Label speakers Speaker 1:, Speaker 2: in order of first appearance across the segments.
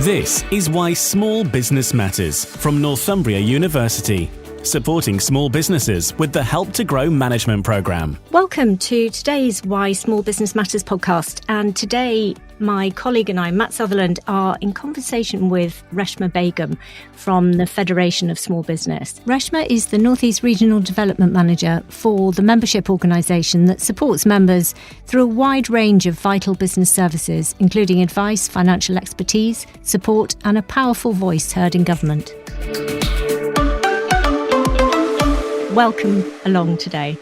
Speaker 1: This is Why Small Business Matters from Northumbria University, supporting small businesses with the Help to Grow management programme.
Speaker 2: Welcome to today's Why Small Business Matters podcast. And today, my colleague and I, Matt Sutherland, are in conversation with Reshma Begum from the Federation of Small Business. Reshma is the North East Regional Development Manager for the membership organisation that supports members through a wide range of vital business services, including advice, financial expertise, support and a powerful voice heard in government. Welcome along today.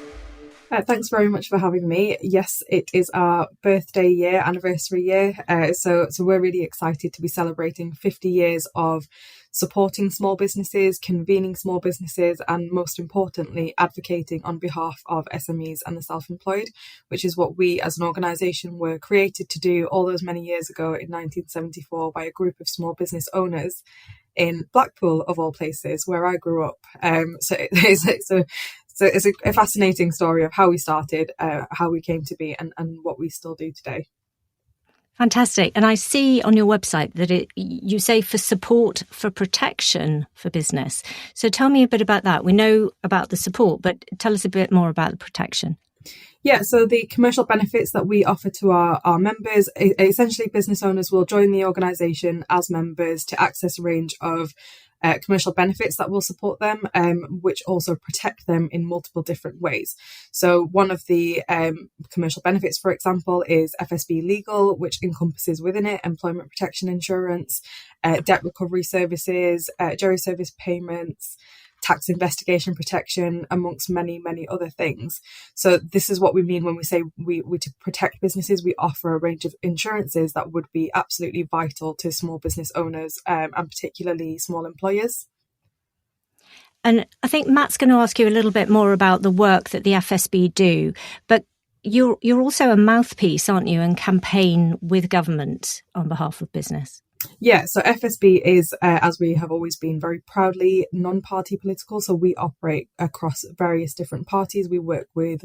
Speaker 3: Thanks very much for having me. Yes, it is our anniversary year. So we're really excited to be celebrating 50 years of supporting small businesses, convening small businesses, and most importantly, advocating on behalf of SMEs and the self-employed, which is what we as an organisation were created to do all those many years ago in 1974 by a group of small business owners in Blackpool, of all places, where I grew up. So it's a fascinating story of how we started, how we came to be, and what we still do today.
Speaker 2: Fantastic. And I see on your website that you say for support for protection for business. So tell me a bit about that. We know about the support, but tell us a bit more about the protection.
Speaker 3: Yeah, so the commercial benefits that we offer to our members, essentially business owners will join the organisation as members to access a range of commercial benefits that will support them, which also protect them in multiple different ways. So one of the commercial benefits, for example, is FSB legal, which encompasses within it employment protection insurance, debt recovery services, jury service payments, tax investigation protection, amongst many, many other things. So this is what we mean when we say we to protect businesses, we offer a range of insurances that would be absolutely vital to small business owners and particularly small employers.
Speaker 2: And I think Matt's going to ask you a little bit more about the work that the FSB do, but you're also a mouthpiece, aren't you, and campaign with government on behalf of business.
Speaker 3: Yeah, so FSB is, as we have always been, very proudly non-party political. So we operate across various different parties. We work with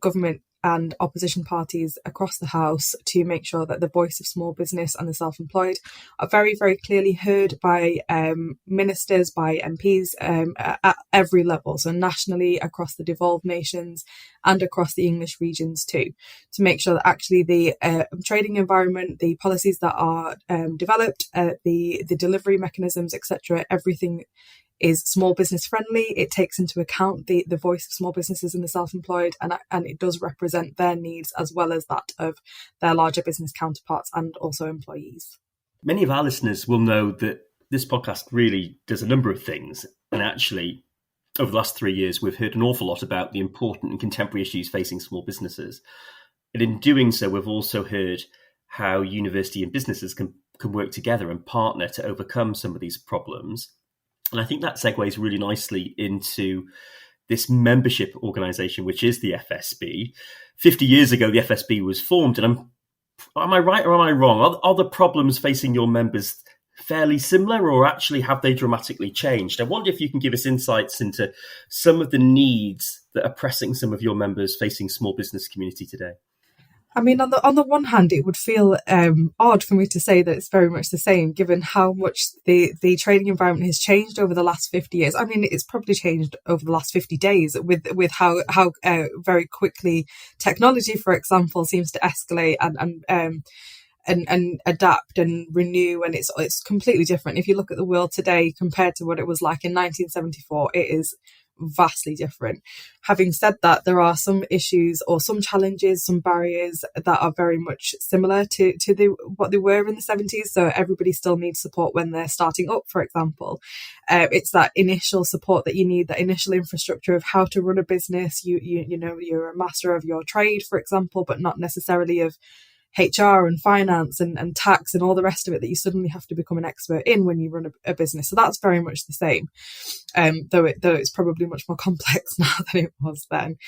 Speaker 3: government and opposition parties across the House to make sure that the voice of small business and the self-employed are very, very clearly heard by ministers, by MPs at every level. So nationally, across the devolved nations and across the English regions too, to make sure that actually the trading environment, the policies that are developed, the delivery mechanisms, etc., everything is small business friendly. It takes into account the voice of small businesses and the self-employed, and it does represent their needs as well as that of their larger business counterparts and also employees.
Speaker 4: Many of our listeners will know that this podcast really does a number of things. And actually, over the last 3 years, we've heard an awful lot about the important and contemporary issues facing small businesses. And in doing so, we've also heard how university and businesses can work together and partner to overcome some of these problems. And I think that segues really nicely into this membership organisation, which is the FSB. 50 years ago, the FSB was formed. And am I right or am I wrong? Are the problems facing your members fairly similar, or actually have they dramatically changed? I wonder if you can give us insights into some of the needs that are pressing some of your members facing small business community today.
Speaker 3: I mean, on the one hand, it would feel odd for me to say that it's very much the same, given how much the trading environment has changed over the last 50 years. I mean, it's probably changed over the last 50 days with how very quickly technology, for example, seems to escalate and adapt and renew, and it's completely different. If you look at the world today compared to what it was like in 1974, it is vastly different. Having said that, there are some issues or some challenges, some barriers that are very much similar to what they were in the 70s. So everybody still needs support when they're starting up, for example. It's that initial support that you need, that initial infrastructure of how to run a business. You know, you're a master of your trade, for example, but not necessarily of HR and finance and tax and all the rest of it that you suddenly have to become an expert in when you run a business. So that's very much the same, though it's probably much more complex now than it was then.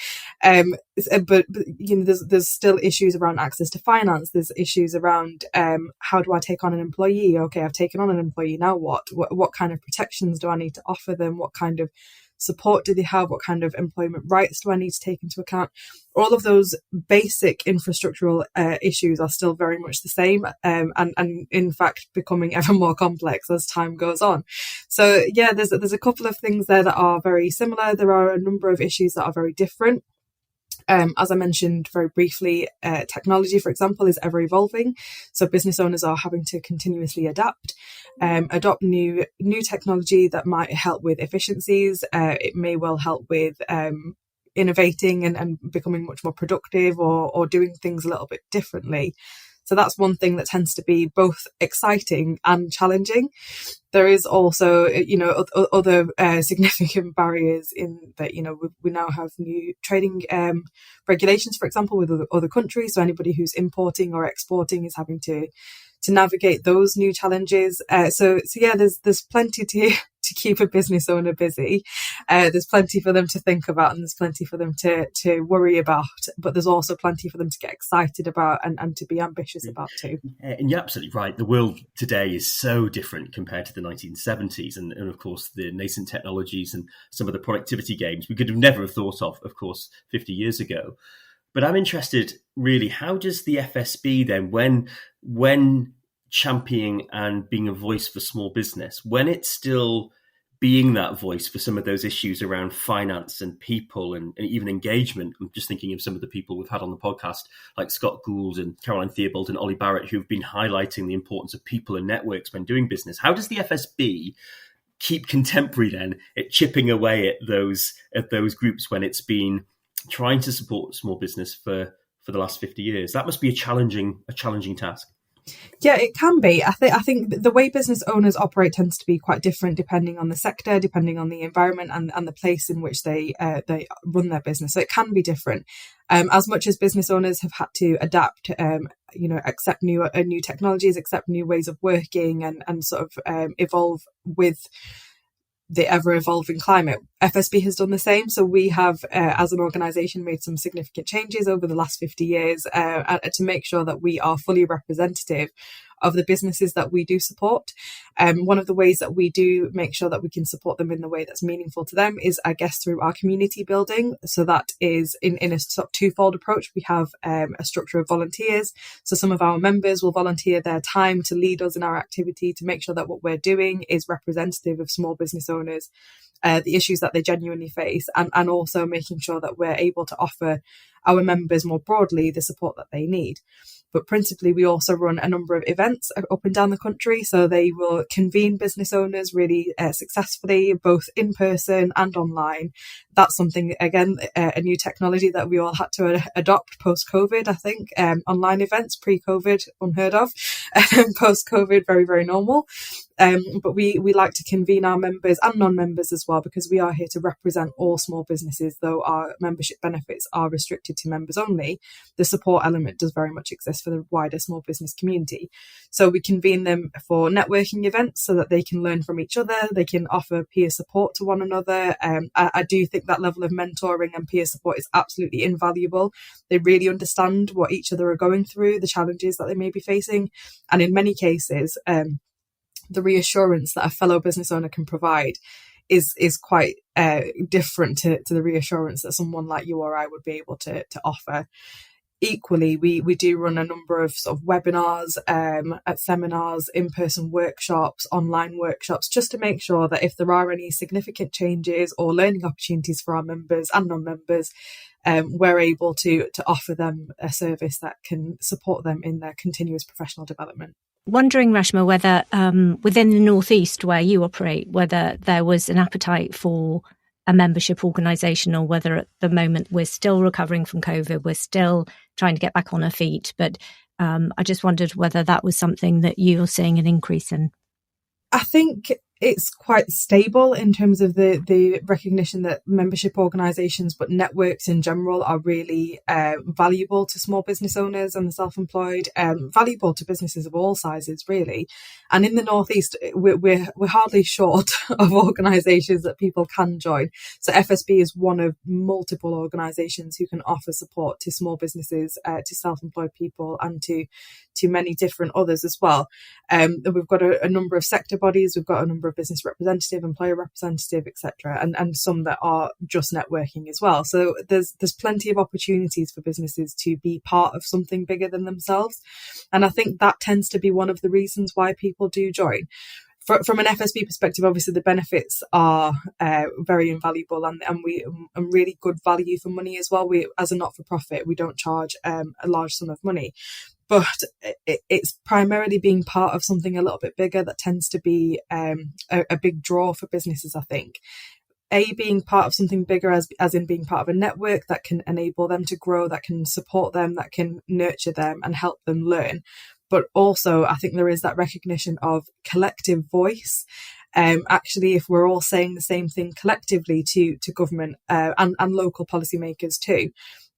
Speaker 3: But you know, there's still issues around access to finance. There's issues around how do I take on an employee? Okay, I've taken on an employee. Now what kind of protections do I need to offer them? What kind of support do they have? What kind of employment rights do I need to take into account? All of those basic infrastructural issues are still very much the same, and in fact becoming ever more complex as time goes on. So yeah, there's a couple of things there that are very similar. There are a number of issues that are very different. As I mentioned very briefly, technology, for example, is ever evolving. So business owners are having to continuously adopt new technology that might help with efficiencies. It may well help with innovating and becoming much more productive or doing things a little bit differently. So that's one thing that tends to be both exciting and challenging. There is also, other significant barriers in that, we now have new trading regulations, for example, with other countries. So anybody who's importing or exporting is having to navigate those new challenges. So yeah, there's plenty to keep a business owner busy. There's plenty for them to think about, and there's plenty for them to worry about, but there's also plenty for them to get excited about and to be ambitious about too.
Speaker 4: And you're absolutely right. The world today is so different compared to the 1970s and of course the nascent technologies and some of the productivity gains we could have never thought of course, 50 years ago. But I'm interested, really, how does the FSB then, when championing and being a voice for small business, when it's still being that voice for some of those issues around finance and people and even engagement? I'm just thinking of some of the people we've had on the podcast, like Scott Gould and Caroline Theobald and Ollie Barrett, who've been highlighting the importance of people and networks when doing business. How does the FSB keep contemporary then at chipping away at those groups when it's been trying to support small business for the last 50 years? That must be a challenging task.
Speaker 3: Yeah, it can be. I think the way business owners operate tends to be quite different depending on the sector, depending on the environment and the place in which they run their business. So it can be different. As much as business owners have had to adapt, accept new technologies, accept new ways of working, and sort of evolve with the ever-evolving climate. FSB has done the same. So we have, as an organisation, made some significant changes over the last 50 years to make sure that we are fully representative of the businesses that we do support. One of the ways that we do make sure that we can support them in the way that's meaningful to them is, I guess, through our community building. So that is in a sort of twofold approach. We have a structure of volunteers. So some of our members will volunteer their time to lead us in our activity to make sure that what we're doing is representative of small business owners, the issues that they genuinely face, and also making sure that we're able to offer our members more broadly the support that they need. But principally, we also run a number of events up and down the country. So they will convene business owners really successfully, both in person and online. That's something, again, a new technology that we all had to adopt post-COVID, I think. Online events, pre-COVID, unheard of. Post-COVID, very, very normal. But we like to convene our members and non-members as well, because we are here to represent all small businesses. Though our membership benefits are restricted to members only, the support element does very much exist for the wider small business community. So we convene them for networking events so that they can learn from each other. They can offer peer support to one another. I do think that level of mentoring and peer support is absolutely invaluable. They really understand what each other are going through, the challenges that they may be facing. And in many cases, the reassurance that a fellow business owner can provide is quite different to the reassurance that someone like you or I would be able to offer. Equally, we do run a number of sort of webinars, at seminars, in-person workshops, online workshops, just to make sure that if there are any significant changes or learning opportunities for our members and non-members, we're able to offer them a service that can support them in their continuous professional development.
Speaker 2: Wondering, Reshma, whether within the Northeast where you operate, whether there was an appetite for a membership organisation, or whether at the moment we're still recovering from COVID, we're still trying to get back on our feet. But I just wondered whether that was something that you're seeing an increase in.
Speaker 3: I think it's quite stable in terms of the recognition that membership organisations, but networks in general, are really valuable to small business owners and the self-employed, valuable to businesses of all sizes, really. And in the Northeast, we're hardly short of organisations that people can join. So FSB is one of multiple organisations who can offer support to small businesses, to self-employed people, and to many different others as well. We've got a number of sector bodies, we've got a number of of business representative, employer representative, etc., and some that are just networking as well. So there's plenty of opportunities for businesses to be part of something bigger than themselves, and I think that tends to be one of the reasons why people do join. From an FSB perspective, obviously the benefits are very invaluable and really good value for money as well. We, as a not-for-profit, we don't charge a large sum of money, but it's primarily being part of something a little bit bigger that tends to be a big draw for businesses, I think. Being part of something bigger as in being part of a network that can enable them to grow, that can support them, that can nurture them and help them learn. But also, I think there is that recognition of collective voice. Actually, if we're all saying the same thing collectively to government and local policymakers too,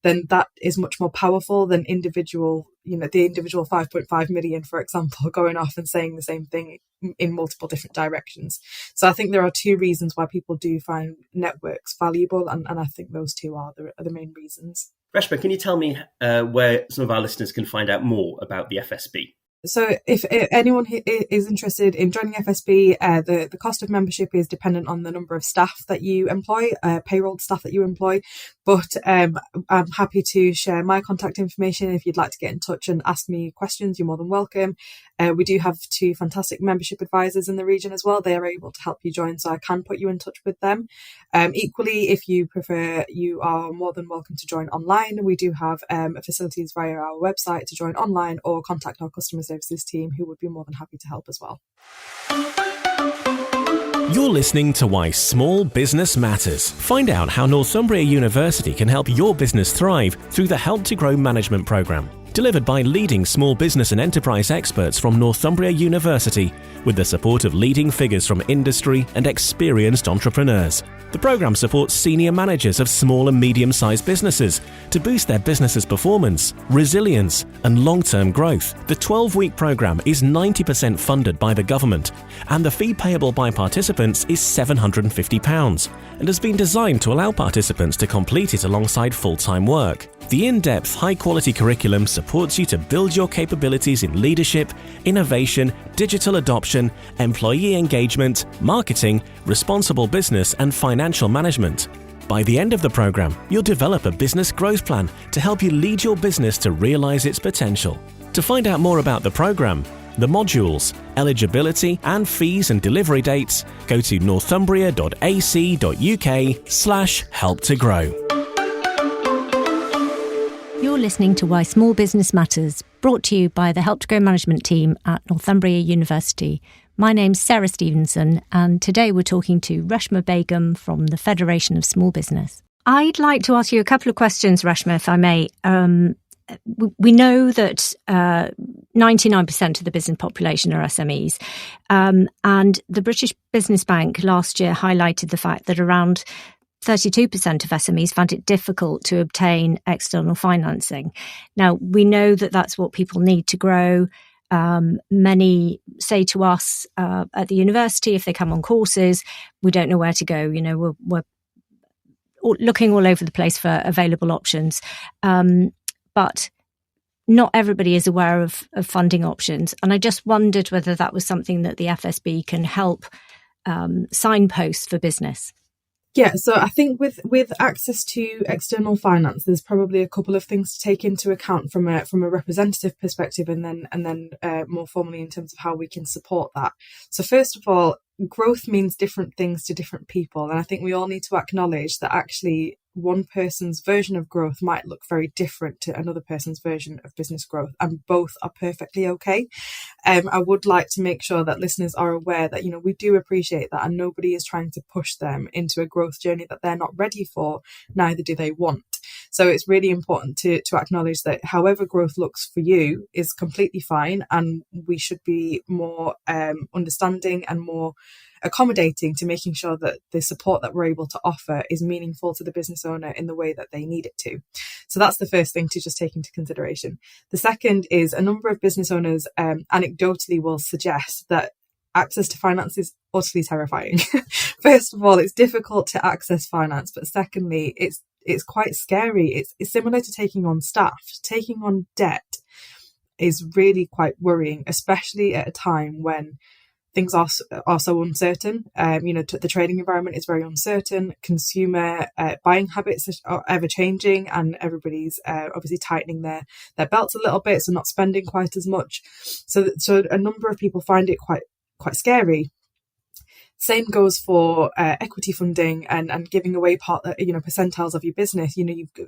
Speaker 3: then that is much more powerful than the individual 5.5 million, for example, going off and saying the same thing in multiple different directions. So I think there are two reasons why people do find networks valuable, and I think those two are the main reasons.
Speaker 4: Reshma, can you tell me where some of our listeners can find out more about the FSB?
Speaker 3: So if anyone is interested in joining FSB, the cost of membership is dependent on the number of staff that you employ, payroll staff that you employ. But I'm happy to share my contact information. If you'd like to get in touch and ask me questions, you're more than welcome. We do have two fantastic membership advisors in the region as well. They are able to help you join, so I can put you in touch with them. Equally, if you prefer, you are more than welcome to join online. We do have facilities via our website to join online or contact our customer services team, who would be more than happy to help as well.
Speaker 1: You're listening to Why Small Business Matters. Find out how Northumbria University can help your business thrive through the Help to Grow management programme. Delivered by leading small business and enterprise experts from Northumbria University, with the support of leading figures from industry and experienced entrepreneurs. The programme supports senior managers of small and medium-sized businesses to boost their business's performance, resilience and long-term growth. The 12-week programme is 90% funded by the government, and the fee payable by participants is £750 and has been designed to allow participants to complete it alongside full-time work. The in-depth, high-quality curriculum supports you to build your capabilities in leadership, innovation, digital adoption, employee engagement, marketing, responsible business and financial management. By the end of the program, you'll develop a business growth plan to help you lead your business to realize its potential. To find out more about the program, the modules, eligibility and fees and delivery dates, go to northumbria.ac.uk/help-to-grow.
Speaker 2: You're listening to Why Small Business Matters, brought to you by the Help to Grow management team at Northumbria University. My name's Sarah Stevenson, and today we're talking to Reshma Begum from the Federation of Small Business. I'd like to ask you a couple of questions, Reshma, if I may. We know that 99% of the business population are SMEs, and the British Business Bank last year highlighted the fact that around 32% of SMEs found it difficult to obtain external financing. Now, we know that that's what people need to grow. Many say to us at the university, if they come on courses, we don't know where to go. You know, we're looking all over the place for available options. But not everybody is aware of funding options. And I just wondered whether that was something that the FSB can help signpost for business.
Speaker 3: Yeah, so I think with access to external finance, there's probably a couple of things to take into account from a representative perspective, and then more formally in terms of how we can support that. So first of all, growth means different things to different people, and I think we all need to acknowledge that actually one person's version of growth might look very different to another person's version of business growth, and both are perfectly okay. I would like to make sure that listeners are aware that, you know, we do appreciate that, and nobody is trying to push them into a growth journey that they're not ready for, neither do they want. So it's really important to acknowledge that however growth looks for you is completely fine, and we should be more understanding and more accommodating to making sure that the support that we're able to offer is meaningful to the business owner in the way that they need it to. So that's the first thing to just take into consideration. The second is a number of business owners anecdotally will suggest that access to finance is utterly terrifying. First of all, it's difficult to access finance, but secondly, it's quite scary. It's similar to taking on staff. Taking on debt is really quite worrying, especially at a time when things are so uncertain. The trading environment is very uncertain. Consumer buying habits are ever changing, and everybody's obviously tightening their belts a little bit, so not spending quite as much. So a number of people find it quite scary. Same goes for equity funding and giving away percentiles of your business.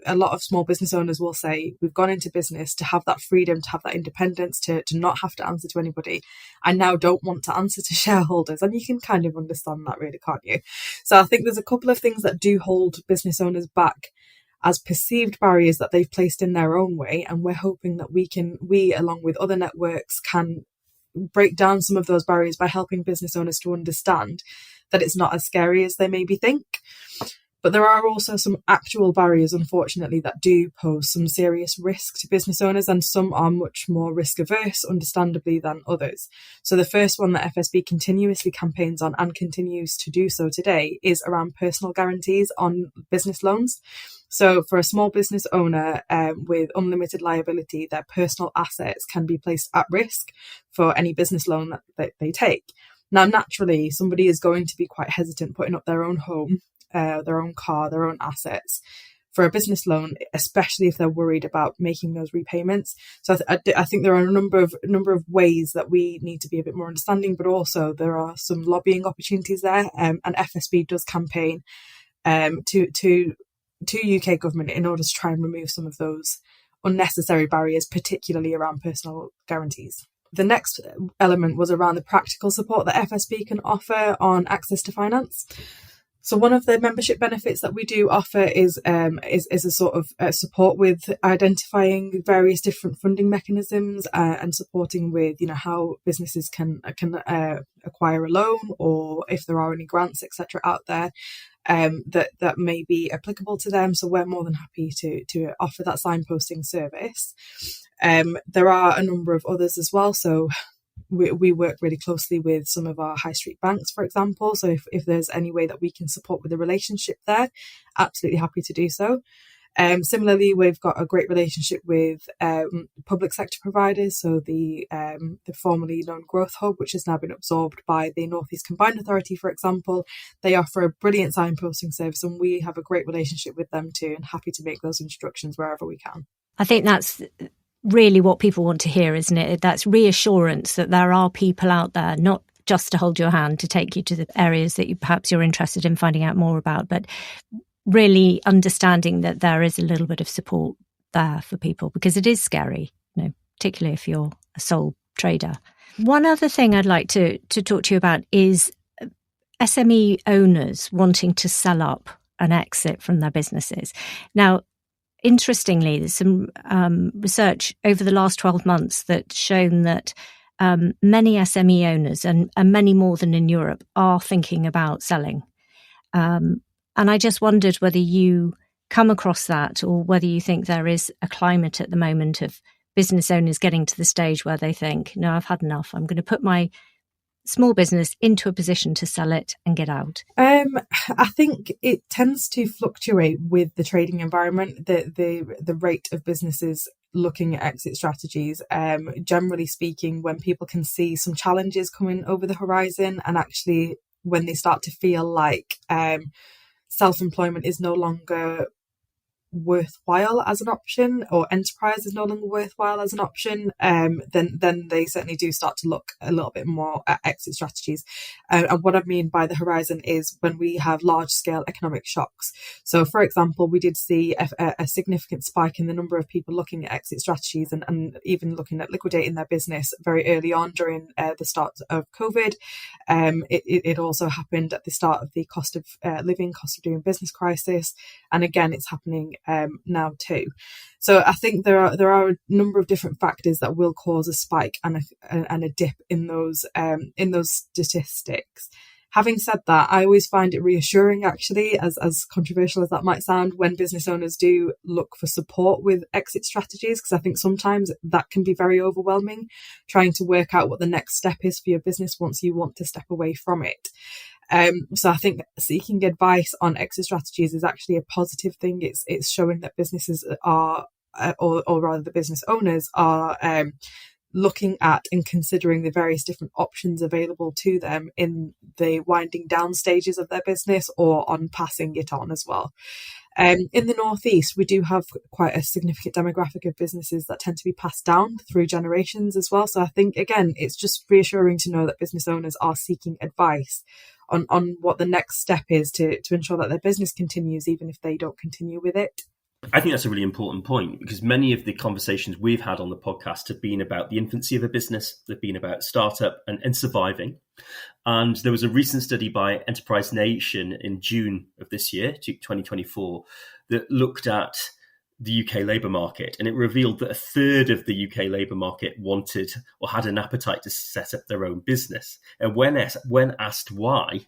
Speaker 3: A lot of small business owners will say, we've gone into business to have that freedom, to have that independence, to not have to answer to anybody. I now don't want to answer to shareholders. And you can kind of understand that, really, can't you? So I think there's a couple of things that do hold business owners back as perceived barriers that they've placed in their own way. And we're hoping that we, along with other networks, can break down some of those barriers by helping business owners to understand that it's not as scary as they maybe think. But there are also some actual barriers, unfortunately, that do pose some serious risk to business owners, and some are much more risk averse, understandably, than others. So the first one that FSB continuously campaigns on, and continues to do so today, is around personal guarantees on business loans. So for a small business owner with unlimited liability, their personal assets can be placed at risk for any business loan that they take. Now, naturally, somebody is going to be quite hesitant putting up their own home, their own car, their own assets for a business loan, especially if they're worried about making those repayments. So I think there are a number of ways that we need to be a bit more understanding, but also there are some lobbying opportunities there, and FSB does campaign to UK government in order to try and remove some of those unnecessary barriers, particularly around personal guarantees. The next element was around the practical support that FSB can offer on access to finance. So one of the membership benefits that we do offer is a sort of support with identifying various different funding mechanisms and supporting with how businesses can acquire a loan, or if there are any grants, etc. out there that may be applicable to them. So we're more than happy to offer that signposting service. There are a number of others as well. So we work really closely with some of our high street banks, for example. So if there's any way that we can support with the relationship there, absolutely happy to do so. Similarly, we've got a great relationship with public sector providers. So the formerly known Growth Hub, which has now been absorbed by the North East Combined Authority, for example, they offer a brilliant signposting service, and we have a great relationship with them too, and happy to make those introductions wherever we can.
Speaker 2: I think that's really what people want to hear, isn't it? That's reassurance that there are people out there, not just to hold your hand, to take you to the areas that perhaps you're interested in finding out more about, but really understanding that there is a little bit of support there for people, because it is scary, particularly if you're a sole trader. One other thing I'd like to talk to you about is SME owners wanting to sell up and exit from their businesses. Now, interestingly, there's some research over the last 12 months that's shown that many SME owners, and many more than in Europe, are thinking about selling. And I just wondered whether you come across that, or whether you think there is a climate at the moment of business owners getting to the stage where they think, no, I've had enough. I'm going to put my small business into a position to sell it and get out.
Speaker 3: I think it tends to fluctuate with the trading environment, the rate of businesses looking at exit strategies. Generally speaking, when people can see some challenges coming over the horizon, and actually when they start to feel like self-employment is no longer worthwhile as an option, or enterprise is no longer worthwhile as an option, then they certainly do start to look a little bit more at exit strategies. And what I mean by the horizon is when we have large scale economic shocks. So for example, we did see a significant spike in the number of people looking at exit strategies and even looking at liquidating their business very early on during the start of COVID. It also happened at the start of the cost of living, cost of doing business crisis, and again it's happening now too. So I think there are a number of different factors that will cause a spike and a dip in those statistics. Having said that, I always find it reassuring, actually, as controversial as that might sound, when business owners do look for support with exit strategies, because I think sometimes that can be very overwhelming, trying to work out what the next step is for your business once you want to step away from it. So I think seeking advice on exit strategies is actually a positive thing. It's showing that businesses are, or rather the business owners are, looking at and considering the various different options available to them in the winding down stages of their business or on passing it on as well. In the Northeast, we do have quite a significant demographic of businesses that tend to be passed down through generations as well. So I think, again, it's just reassuring to know that business owners are seeking advice on what the next step is to ensure that their business continues, even if they don't continue with it.
Speaker 4: I think that's a really important point, because many of the conversations we've had on the podcast have been about the infancy of a business. They've been about startup and surviving. And there was a recent study by Enterprise Nation in June of this year, 2024, that looked at the UK labour market, and it revealed that a third of the UK labour market wanted or had an appetite to set up their own business. And when asked why,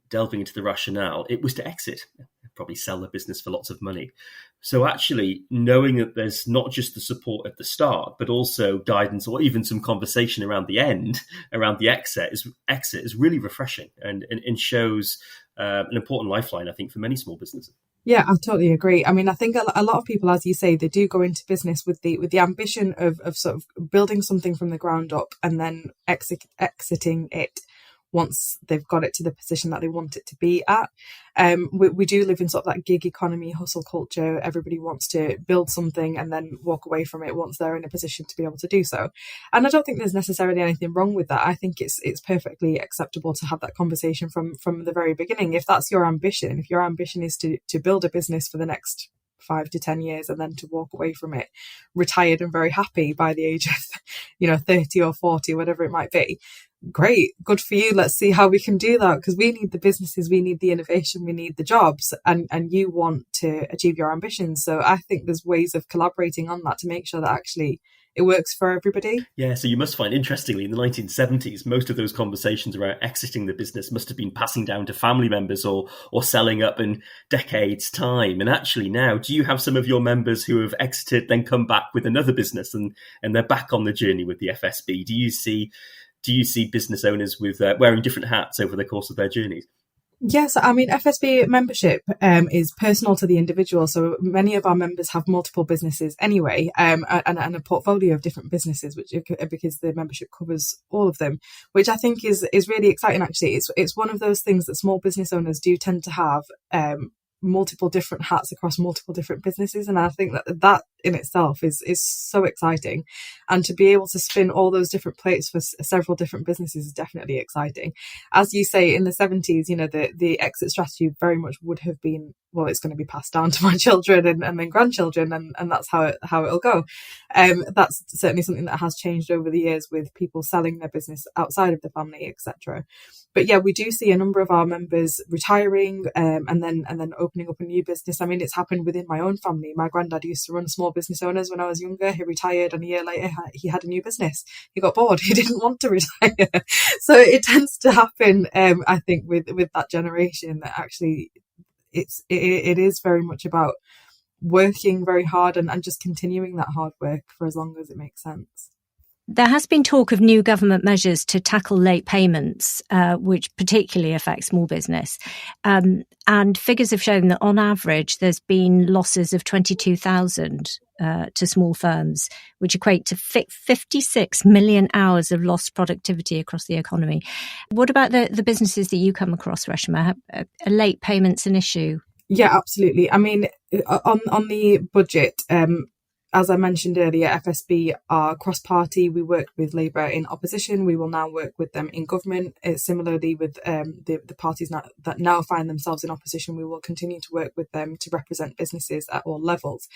Speaker 4: delving into the rationale, it was to exit, probably sell the business for lots of money. So actually knowing that there's not just the support at the start, but also guidance or even some conversation around the end, around the exit is really refreshing and shows an important lifeline, I think, for many small businesses.
Speaker 3: Yeah, I totally agree. I mean, I think a lot of people, as you say, they do go into business with the ambition of sort of building something from the ground up and then exiting it once they've got it to the position that they want it to be at. We do live in sort of that gig economy, hustle culture. Everybody wants to build something and then walk away from it once they're in a position to be able to do so. And I don't think there's necessarily anything wrong with that. I think it's perfectly acceptable to have that conversation from the very beginning. If that's your ambition, if your ambition is to build a business for the next 5 to 10 years and then to walk away from it retired and very happy by the age of 30 or 40, whatever it might be, great, good for you. Let's see how we can do that, because we need the businesses, we need the innovation, we need the jobs, and you want to achieve your ambitions. So I think there's ways of collaborating on that to make sure that actually it works for everybody.
Speaker 4: Yeah, so you must find, interestingly, in the 1970s, most of those conversations around exiting the business must have been passing down to family members or selling up in decades' time. And actually now, do you have some of your members who have exited, then come back with another business and they're back on the journey with the FSB? Do you see business owners with wearing different hats over the course of their journeys?
Speaker 3: Yes, I mean, FSB membership is personal to the individual. So many of our members have multiple businesses anyway, and a portfolio of different businesses, because the membership covers all of them, which I think is really exciting. Actually, it's one of those things that small business owners do tend to have, multiple different hats across multiple different businesses, and I think that in itself is so exciting, and to be able to spin all those different plates for several different businesses is definitely exciting. As you say, in the 70s, the exit strategy very much would have been, well, it's going to be passed down to my children and then grandchildren, and that's how it'll go. That's certainly something that has changed over the years with people selling their business outside of the family, etc. But yeah, we do see a number of our members retiring and then opening up a new business. I mean, it's happened within my own family. My granddad used to run small business owners when I was younger. He retired, and a year later he had a new business. He got bored. He didn't want to retire. So it tends to happen, I think, with that generation, that actually it is very much about working very hard and just continuing that hard work for as long as it makes sense.
Speaker 2: There has been talk of new government measures to tackle late payments, which particularly affect small business. And figures have shown that on average, there's been losses of 22,000 to small firms, which equate to 56 million hours of lost productivity across the economy. What about the businesses that you come across, Reshma? Are late payments an issue?
Speaker 3: Yeah, absolutely. I mean, on the budget, as I mentioned earlier, FSB are cross-party. We work with Labour in opposition. We will now work with them in government. Similarly, with the parties that now find themselves in opposition, we will continue to work with them to represent businesses at all levels.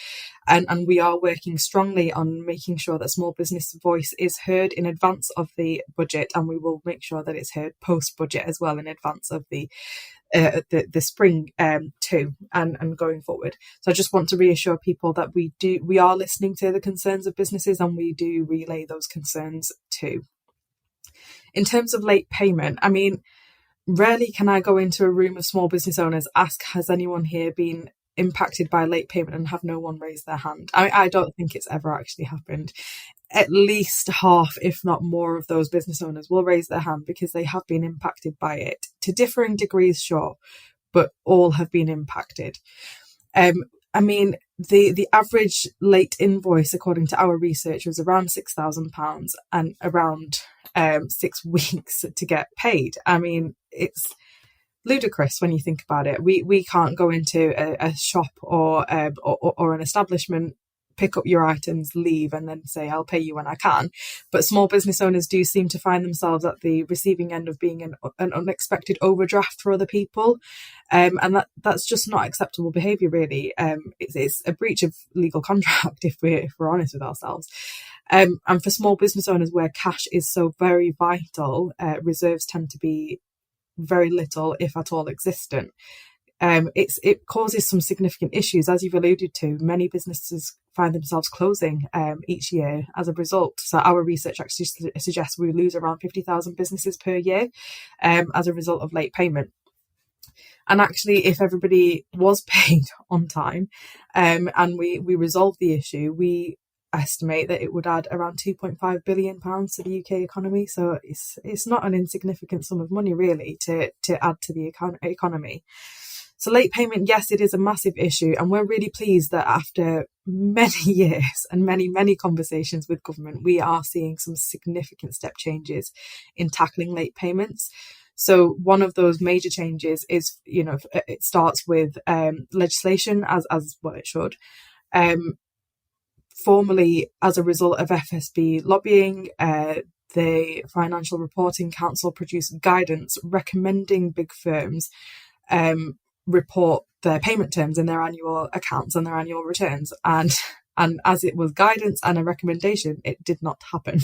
Speaker 3: And we are working strongly on making sure that small business voice is heard in advance of the budget, and we will make sure that it's heard post-budget as well, in advance of the spring too, and going forward. So I just want to reassure people that we are listening to the concerns of businesses, and we do relay those concerns too. In terms of late payment, I mean, rarely can I go into a room of small business owners, ask, has anyone here been impacted by late payment, and have no one raised their hand. I don't think it's ever actually happened. At least half, if not more, of those business owners will raise their hand because they have been impacted by it, to differing degrees, sure, but all have been impacted. I mean, the average late invoice, according to our research, was around £6,000 and around 6 weeks to get paid. I mean, it's ludicrous when you think about it. We can't go into a shop or an establishment, pick up your items, leave, and then say, I'll pay you when I can. But small business owners do seem to find themselves at the receiving end of being an unexpected overdraft for other people. And that's just not acceptable behaviour, really. It's a breach of legal contract, if we're honest with ourselves. And for small business owners where cash is so very vital, reserves tend to be very little, if at all, existent. It causes some significant issues, as you've alluded to. Many businesses find themselves closing each year as a result. So our research actually suggests we lose around 50,000 businesses per year as a result of late payment. And actually, if everybody was paid on time and we resolved the issue, we estimate that it would add around £2.5 billion to the UK economy. So it's not an insignificant sum of money, really, to add to the economy. So late payment, yes, it is a massive issue. And we're really pleased that after many years and many conversations with government, we are seeing some significant step changes in tackling late payments. So one of those major changes is, it starts with legislation, as well it should. Formally, as a result of FSB lobbying, the Financial Reporting Council produced guidance recommending big firms report their payment terms in their annual accounts and their annual returns. And as it was guidance and a recommendation, it did not happen.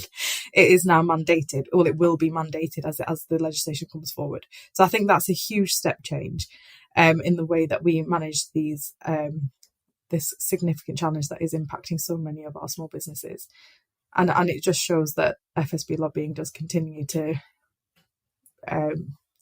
Speaker 3: It is now mandated, or it will be mandated as the legislation comes forward. So I think that's a huge step change in the way that we manage these this significant challenge that is impacting so many of our small businesses. And it just shows that FSB lobbying does continue to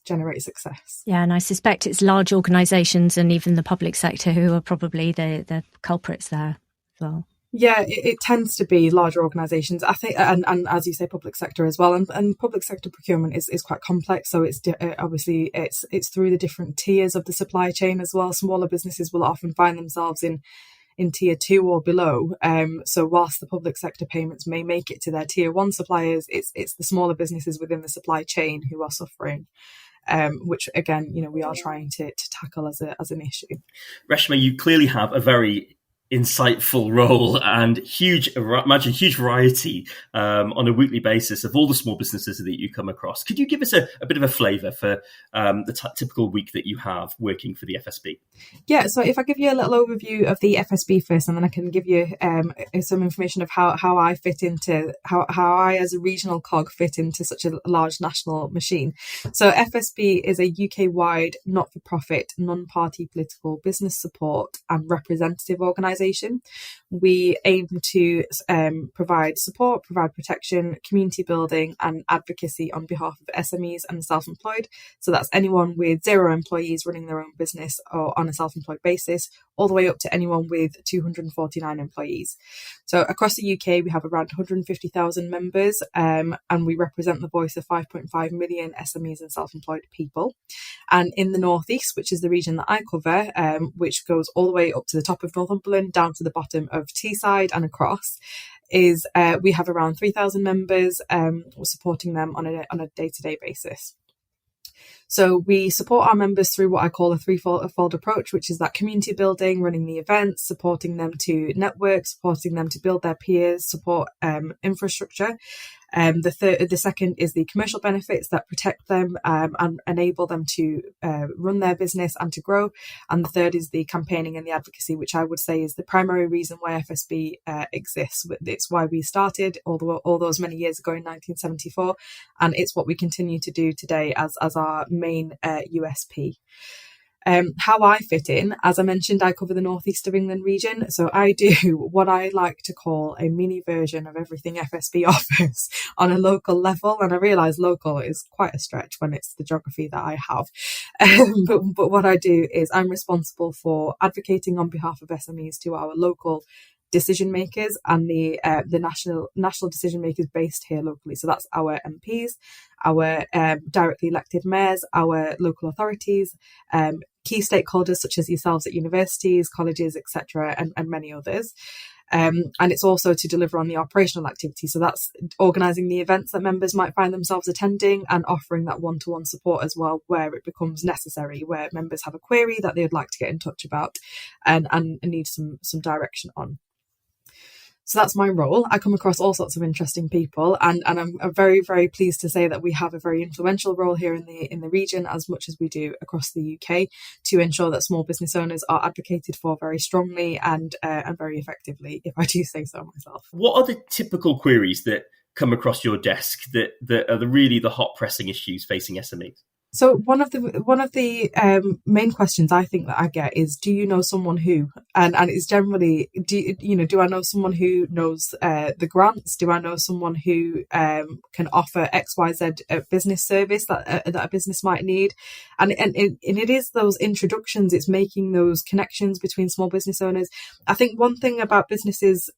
Speaker 3: generate success.
Speaker 2: Yeah, and I suspect it's large organisations and even the public sector who are probably the culprits there as well.
Speaker 3: Yeah, it tends to be larger organisations, I think, and as you say, public sector as well. And public sector procurement is quite complex. So it's obviously it's through the different tiers of the supply chain as well. Smaller businesses will often find themselves in tier 2 or below. So whilst the public sector payments may make it to their tier 1 suppliers, it's the smaller businesses within the supply chain who are suffering. Which again, we are trying to tackle as an issue.
Speaker 4: Reshma, you clearly have a very insightful role and huge variety on a weekly basis of all the small businesses that you come across. Could you give us a bit of a flavour for the typical week that you have working for the FSB?
Speaker 3: Yeah, so if I give you a little overview of the FSB first, and then I can give you some information of how I fit into, how I as a regional cog fit into such a large national machine. So FSB is a UK-wide not-for-profit, non-party political business support and representative organisation. We aim to provide support, provide protection, community building and advocacy on behalf of SMEs and self-employed. So that's anyone with 0 employees running their own business or on a self-employed basis, all the way up to anyone with 249 employees. So across the UK, we have around 150,000 members and we represent the voice of 5.5 million SMEs and self-employed people. And in the Northeast, which is the region that I cover, which goes all the way up to the top of Northumberland, down to the bottom of Teesside and across, is we have around 3,000 members. We're supporting them on a day-to-day basis. So we support our members through what I call a threefold approach, which is that community building, running the events, supporting them to network, supporting them to build their peers, support infrastructure. The second is the commercial benefits that protect them and enable them to run their business and to grow. And the third is the campaigning and the advocacy, which I would say is the primary reason why FSB exists. It's why we started all those many years ago in 1974, and it's what we continue to do today as our main USP. How I fit in, as I mentioned, I cover the northeast of England region. So I do what I like to call a mini version of everything FSB offers on a local level. And I realise local is quite a stretch when it's the geography that I have. But what I do is I'm responsible for advocating on behalf of SMEs to our local decision makers and the national decision makers based here locally. So that's our MPs, our directly elected mayors, our local authorities, key stakeholders such as yourselves at universities, colleges, etc., and many others. And it's also to deliver on the operational activity. So that's organising the events that members might find themselves attending and offering that one-to-one support as well, where it becomes necessary, where members have a query that they would like to get in touch about and need some direction on. So that's my role. I come across all sorts of interesting people, and I'm very, very pleased to say that we have a very influential role here in the region, as much as we do across the UK, to ensure that small business owners are advocated for very strongly and very effectively, if I do say so myself.
Speaker 4: What are the typical queries that come across your desk that are really the hot pressing issues facing SMEs?
Speaker 3: So one of the main questions I think that I get is, do you know someone who? And it's generally, do I know someone who knows the grants? Do I know someone who can offer XYZ business service that a business might need? And it is those introductions. It's making those connections between small business owners. I think one thing about businesses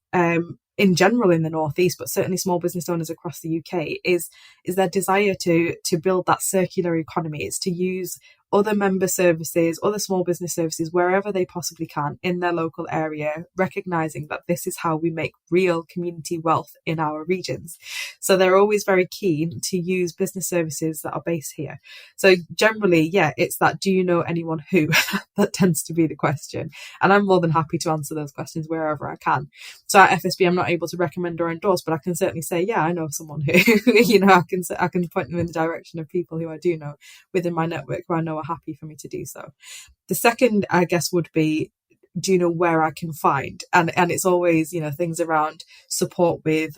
Speaker 3: in general in the Northeast, but certainly small business owners across the UK, is their desire to build that circular economy. It's to use other member services, other small business services, wherever they possibly can in their local area, recognising that this is how we make real community wealth in our regions. So they're always very keen to use business services that are based here. So generally, it's that, do you know anyone who? That tends to be the question. And I'm more than happy to answer those questions wherever I can. So at FSB, I'm not able to recommend or endorse, but I can certainly say, I know someone who, I can point them in the direction of people who I do know within my network who I know are happy for me to do so. The second, I guess, would be, do you know where I can find? And it's always, things around support with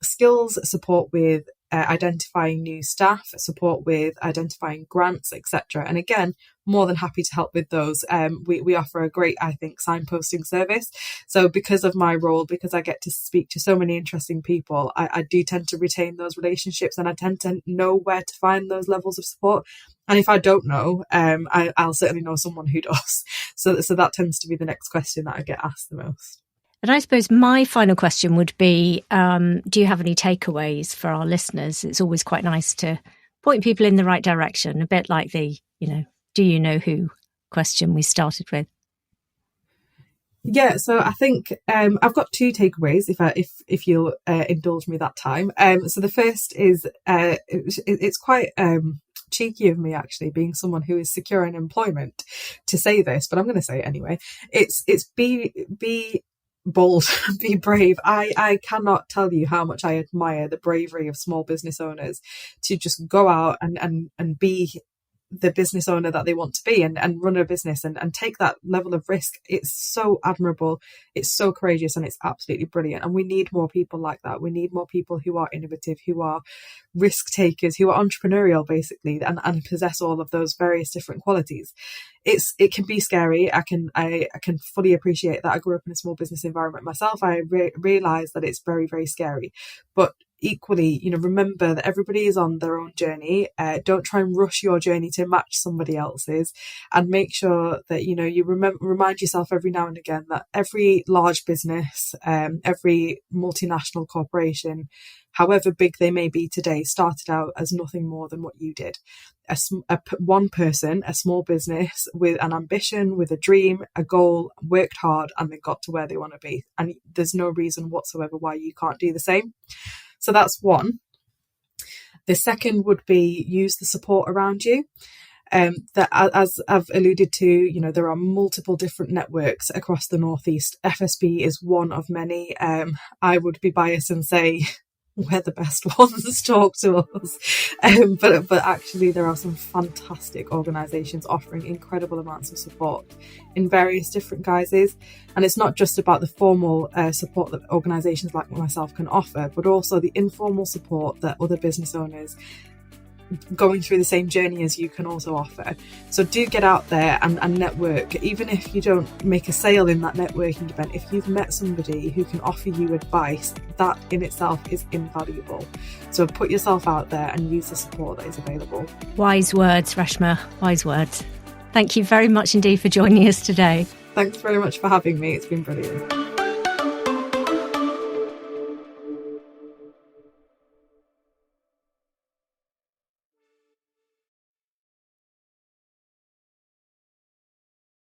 Speaker 3: skills, support with identifying new staff, support with identifying grants, etc. And again, more than happy to help with those. We offer a great, I think, signposting service. So because of my role, because I get to speak to so many interesting people, I do tend to retain those relationships, and I tend to know where to find those levels of support. And if I don't know, I'll certainly know someone who does. So that tends to be the next question that I get asked the most.
Speaker 2: And I suppose my final question would be, do you have any takeaways for our listeners? It's always quite nice to point people in the right direction, a bit like the, do you know who question we started with.
Speaker 3: Yeah, so I think I've got two takeaways, if you'll indulge me that time. So the first is it's quite cheeky of me, actually, being someone who is secure in employment, to say this, but I'm going to say it anyway. It's be bold, be brave. I cannot tell you how much I admire the bravery of small business owners to just go out and be the business owner that they want to be and run a business and take that level of risk. It's so admirable, it's so courageous, and it's absolutely brilliant. And we need more people like that. We need more people who are innovative, who are risk takers, who are entrepreneurial, basically, and possess all of those various different qualities. It can be scary. I can fully appreciate that. I grew up in a small business environment myself. I realise that it's very, very scary, but equally, remember that everybody is on their own journey. Don't try and rush your journey to match somebody else's, and make sure that you remind yourself every now and again that every large business, every multinational corporation, however big they may be today, started out as nothing more than what you did. One person, a small business with an ambition, with a dream, a goal, worked hard, and they got to where they want to be. And there's no reason whatsoever why you can't do the same. So that's one. The second would be, use the support around you. That, as I've alluded to, there are multiple different networks across the Northeast. FSB is one of many. I would be biased and say we're the best ones, talk to us. But actually there are some fantastic organisations offering incredible amounts of support in various different guises. And it's not just about the formal support that organisations like myself can offer, but also the informal support that other business owners going through the same journey as you can also offer. So do get out there and network. Even if you don't make a sale in that networking event, if you've met somebody who can offer you advice, that in itself is invaluable. So put yourself out there and use the support that is available.
Speaker 2: Wise words, Reshma, wise words. Thank you very much indeed for joining us today.
Speaker 3: Thanks very much for having me. It's been brilliant.